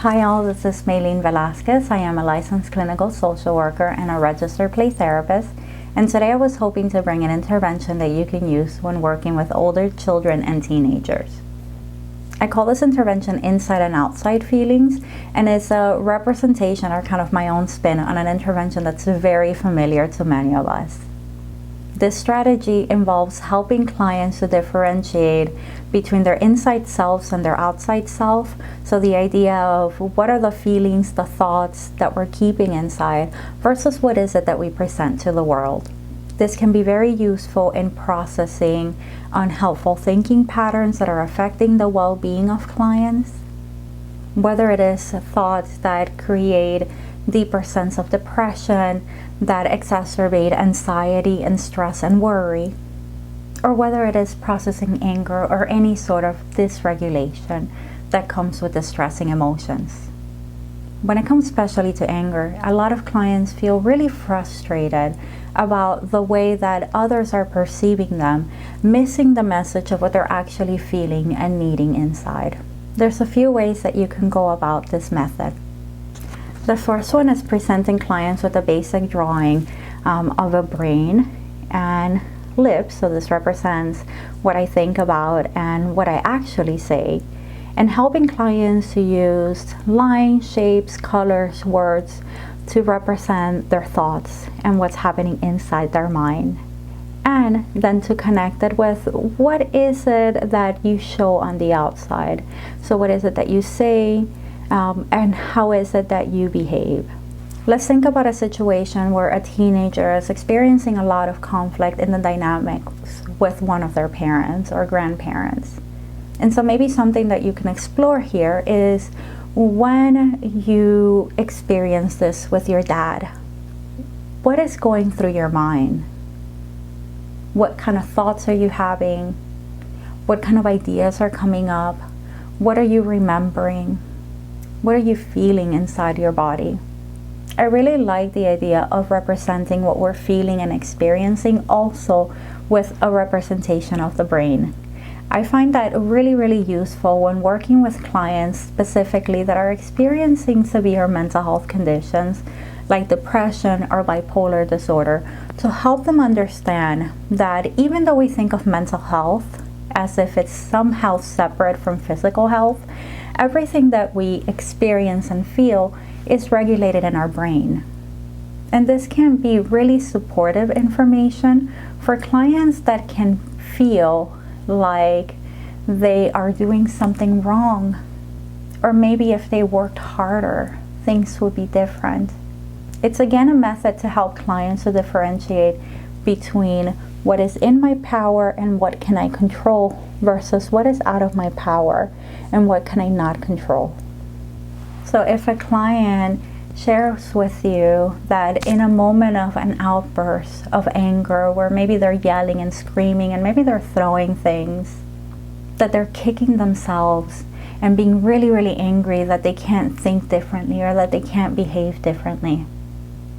Hi all, this is Meyleen Velasquez. I am a licensed clinical social worker and a registered play therapist. And today I was hoping to bring an intervention that you can use when working with older children and teenagers. I call this intervention inside and outside feelings, and it's a representation or kind of my own spin on an intervention that's very familiar to many of us. This strategy involves helping clients to differentiate between their inside selves and their outside self. So the idea of what are the feelings, the thoughts that we're keeping inside versus what is it that we present to the world. This can be very useful in processing unhelpful thinking patterns that are affecting the well-being of clients, whether it is thoughts that create deeper sense of depression, that exacerbate anxiety and stress and worry, or whether it is processing anger or any sort of dysregulation that comes with distressing emotions. When it comes especially to anger, a lot of clients feel really frustrated about the way that others are perceiving them, missing the message of what they're actually feeling and needing inside. There's a few ways that you can go about this method. The first one is presenting clients with a basic drawing of a brain and lips. So this represents what I think about and what I actually say, and helping clients to use lines, shapes, colors, words to represent their thoughts and what's happening inside their mind. And then to connect it with what is it that you show on the outside. So what is it that you say? And how is it that you behave? Let's think about a situation where a teenager is experiencing a lot of conflict in the dynamics with one of their parents or grandparents. And so maybe something that you can explore here is when you experience this with your dad, what is going through your mind? What kind of thoughts are you having? What kind of ideas are coming up? What are you remembering? What are you feeling inside your body? I really like the idea of representing what we're feeling and experiencing also with a representation of the brain. I find that really, really useful when working with clients specifically that are experiencing severe mental health conditions like depression or bipolar disorder, to help them understand that even though we think of mental health as if it's somehow separate from physical health, everything that we experience and feel is regulated in our brain. And this can be really supportive information for clients that can feel like they are doing something wrong, or maybe if they worked harder, things would be different. It's again a method to help clients to differentiate between what is in my power and what can I control versus what is out of my power and what can I not control. So if a client shares with you that in a moment of an outburst of anger where maybe they're yelling and screaming and maybe they're throwing things, that they're kicking themselves and being really, really angry that they can't think differently or that they can't behave differently,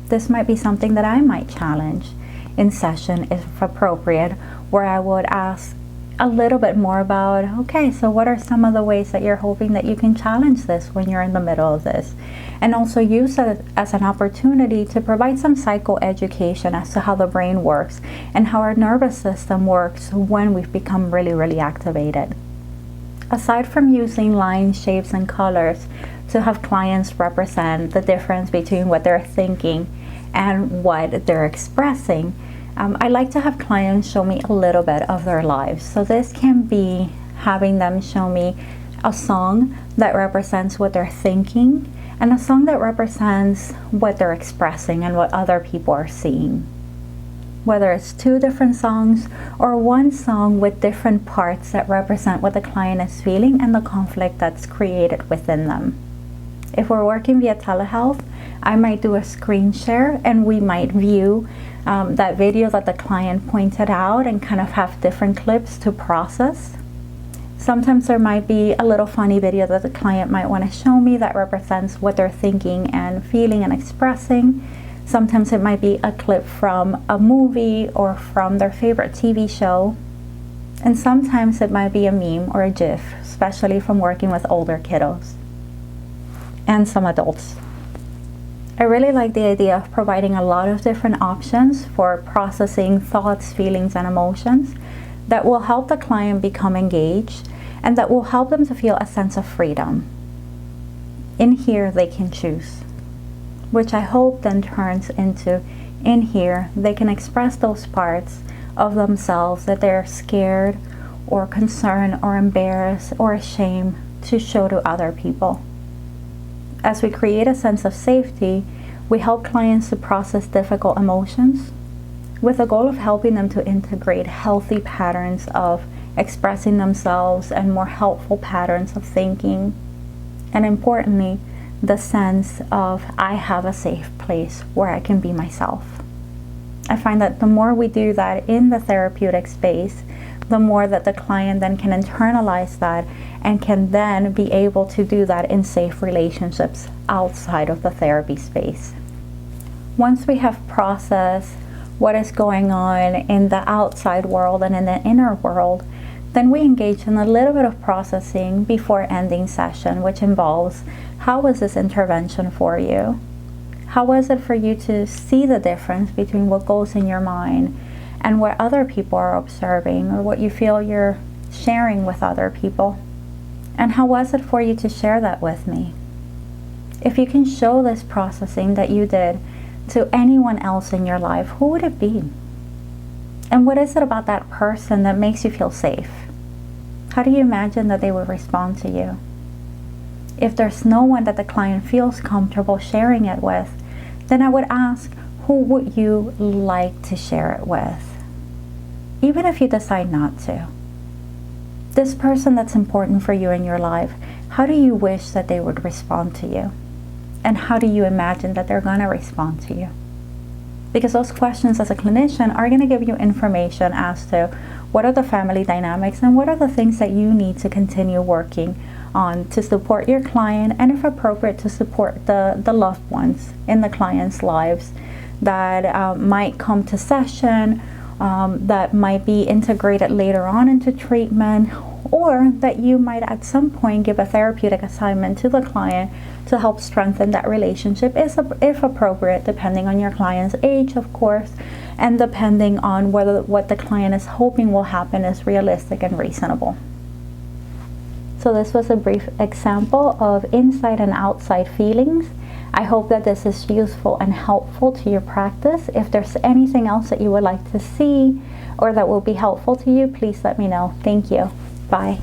this might be something that I might challenge in session if appropriate, where I would ask a little bit more about, okay, so what are some of the ways that you're hoping that you can challenge this when you're in the middle of this? And also use it as an opportunity to provide some psychoeducation as to how the brain works and how our nervous system works when we've become really, really activated. Aside from using lines, shapes, and colors to have clients represent the difference between what they're thinking and what they're expressing, I like to have clients show me a little bit of their lives. So this can be having them show me a song that represents what they're thinking and a song that represents what they're expressing and what other people are seeing. Whether it's two different songs or one song with different parts that represent what the client is feeling and the conflict that's created within them. If we're working via telehealth, I might do a screen share and we might view that video that the client pointed out and kind of have different clips to process. Sometimes there might be a little funny video that the client might want to show me that represents what they're thinking and feeling and expressing. Sometimes it might be a clip from a movie or from their favorite TV show. And sometimes it might be a meme or a GIF, especially from working with older kiddos. and some adults. I really like the idea of providing a lot of different options for processing thoughts, feelings, and emotions that will help the client become engaged and that will help them to feel a sense of freedom. In here, they can choose, which I hope then turns into in here, they can express those parts of themselves that they're scared or concerned or embarrassed or ashamed to show to other people. As we create a sense of safety, we help clients to process difficult emotions with the goal of helping them to integrate healthy patterns of expressing themselves and more helpful patterns of thinking. And importantly, the sense of I have a safe place where I can be myself. I find that the more we do that in the therapeutic space, the more that the client then can internalize that and can then be able to do that in safe relationships outside of the therapy space. Once we have processed what is going on in the outside world and in the inner world, then we engage in a little bit of processing before ending session, which involves, how was this intervention for you? How was it for you to see the difference between what goes in your mind and what other people are observing or what you feel you're sharing with other people? And how was it for you to share that with me? If you can show this processing that you did to anyone else in your life, who would it be? And what is it about that person that makes you feel safe? How do you imagine that they would respond to you? If there's no one that the client feels comfortable sharing it with, then I would ask, who would you like to share it with? Even if you decide not to. This person that's important for you in your life, how do you wish that they would respond to you? And how do you imagine that they're going to respond to you? Because those questions as a clinician are going to give you information as to what are the family dynamics and what are the things that you need to continue working on to support your client, and if appropriate, to support the loved ones in the client's lives that might come to session, that might be integrated later on into treatment, or that you might at some point give a therapeutic assignment to the client to help strengthen that relationship if appropriate, depending on your client's age, of course, and depending on whether what the client is hoping will happen is realistic and reasonable. So this was a brief example of inside and outside feelings. I hope that this is useful and helpful to your practice. If there's anything else that you would like to see or that will be helpful to you, please let me know. Thank you. Bye.